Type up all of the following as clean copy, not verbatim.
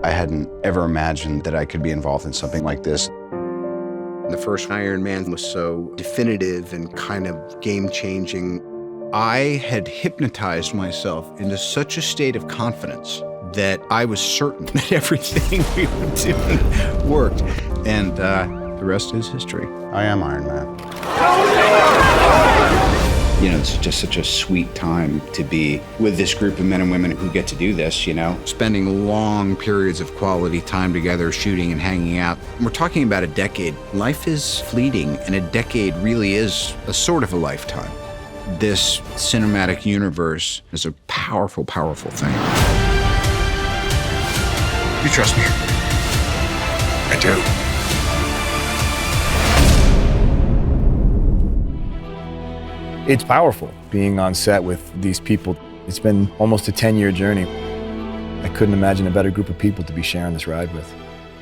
I hadn't ever imagined that I could be involved in something like this. The first Iron Man was so definitive and kind of game-changing. I had hypnotized myself into such a state of confidence that I was certain that everything we were doing worked. And the rest is history. I am Iron Man. You know, it's just such a sweet time to be with this group of men and women who get to do this, you know, spending long periods of quality time together, shooting and hanging out. We're talking about a decade. Life is fleeting, and a decade really is a sort of a lifetime. This cinematic universe is a powerful, powerful thing. You trust me? I do. It's powerful being on set with these people. It's been almost a 10-year journey. I couldn't imagine a better group of people to be sharing this ride with.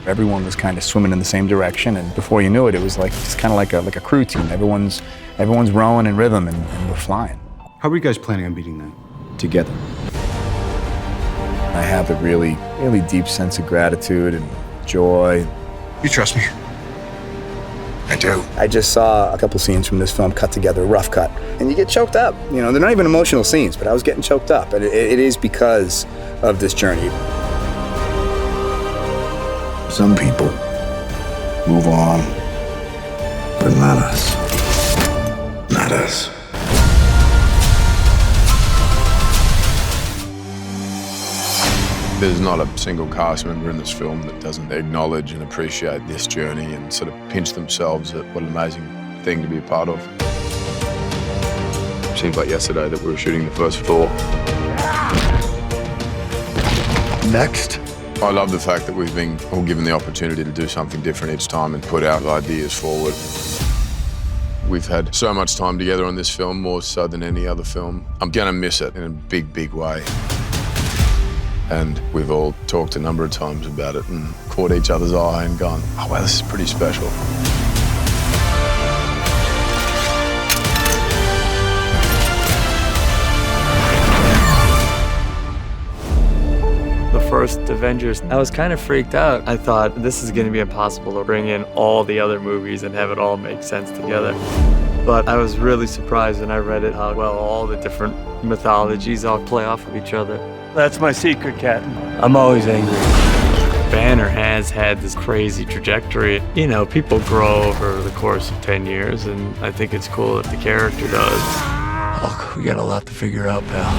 Everyone was kind of swimming in the same direction, and before you knew it, it was like it's kind of like a crew team. Everyone's rowing in rhythm, and we're flying. How are you guys planning on beating that together? I have a really, really deep sense of gratitude and joy. You trust me? I do. I just saw a couple scenes from this film cut together, a rough cut, and you get choked up. You know, they're not even emotional scenes, but I was getting choked up, and it is because of this journey. Some people move on, but not us. Not us. There's not a single cast member in this film that doesn't acknowledge and appreciate this journey and sort of pinch themselves at what an amazing thing to be a part of. It seems like yesterday that we were shooting the first Thor. Next. I love the fact that we've been all given the opportunity to do something different each time and put our ideas forward. We've had so much time together on this film, more so than any other film. I'm gonna miss it in a big, big way. And we've all talked a number of times about it and caught each other's eye and gone, oh, wow, this is pretty special. The first Avengers, I was kind of freaked out. I thought this is going to be impossible to bring in all the other movies and have it all make sense together. But I was really surprised when I read it how well all the different mythologies all play off of each other. That's my secret, Captain. I'm always angry. Banner has had this crazy trajectory. You know, people grow over the course of 10 years, and I think it's cool that the character does. Look, we got a lot to figure out, pal.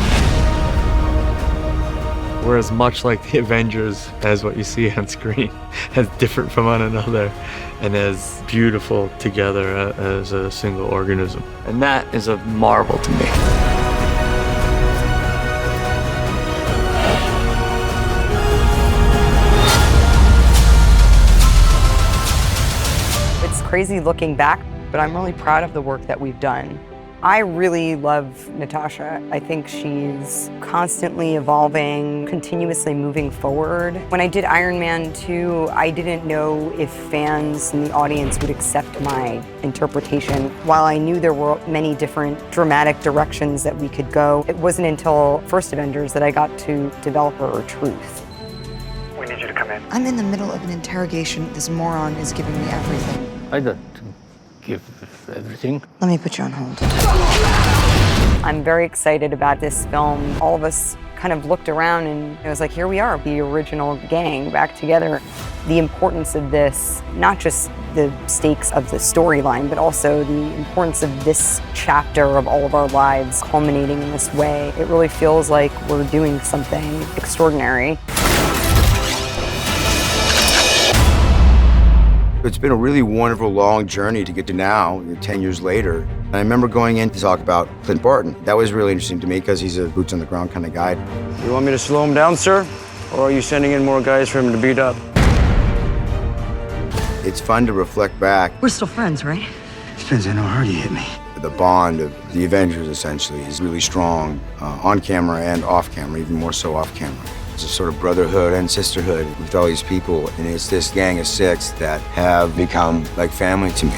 Whereas much like the Avengers, as what you see on screen, as different from one another and as beautiful together as a single organism. And that is a marvel to me. It's crazy looking back, but I'm really proud of the work that we've done. I really love Natasha. I think she's constantly evolving, continuously moving forward. When I did Iron Man 2, I didn't know if fans in the audience would accept my interpretation. While I knew there were many different dramatic directions that we could go, it wasn't until First Avengers that I got to develop her truth. We need you to come in. I'm in the middle of an interrogation. This moron is giving me everything. I don't give everything. Let me put you on hold. I'm very excited about this film. All of us kind of looked around and it was like, here we are, the original gang back together. The importance of this, not just the stakes of the storyline, but also the importance of this chapter of all of our lives culminating in this way. It really feels like we're doing something extraordinary. It's been a really wonderful, long journey to get to now, 10 years later. And I remember going in to talk about Clint Barton. That was really interesting to me because he's a boots-on-the-ground kind of guy. You want me to slow him down, sir? Or are you sending in more guys for him to beat up? It's fun to reflect back. We're still friends, right? Depends on how hard you hit me. The bond of the Avengers, essentially, is really strong on camera and off camera, even more so off camera. It's a sort of brotherhood and sisterhood with all these people, and it's this gang of 6 that have become like family to me.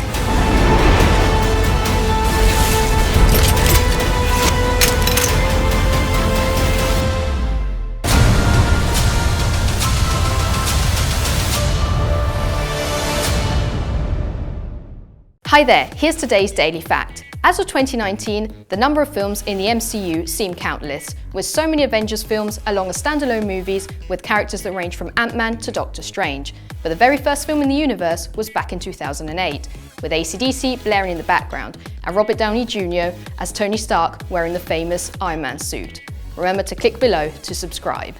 Hi there, here's today's Daily Fact. As of 2019, the number of films in the MCU seem countless, with so many Avengers films along with standalone movies with characters that range from Ant-Man to Doctor Strange. But the very first film in the universe was back in 2008, with AC/DC blaring in the background and Robert Downey Jr. as Tony Stark wearing the famous Iron Man suit. Remember to click below to subscribe.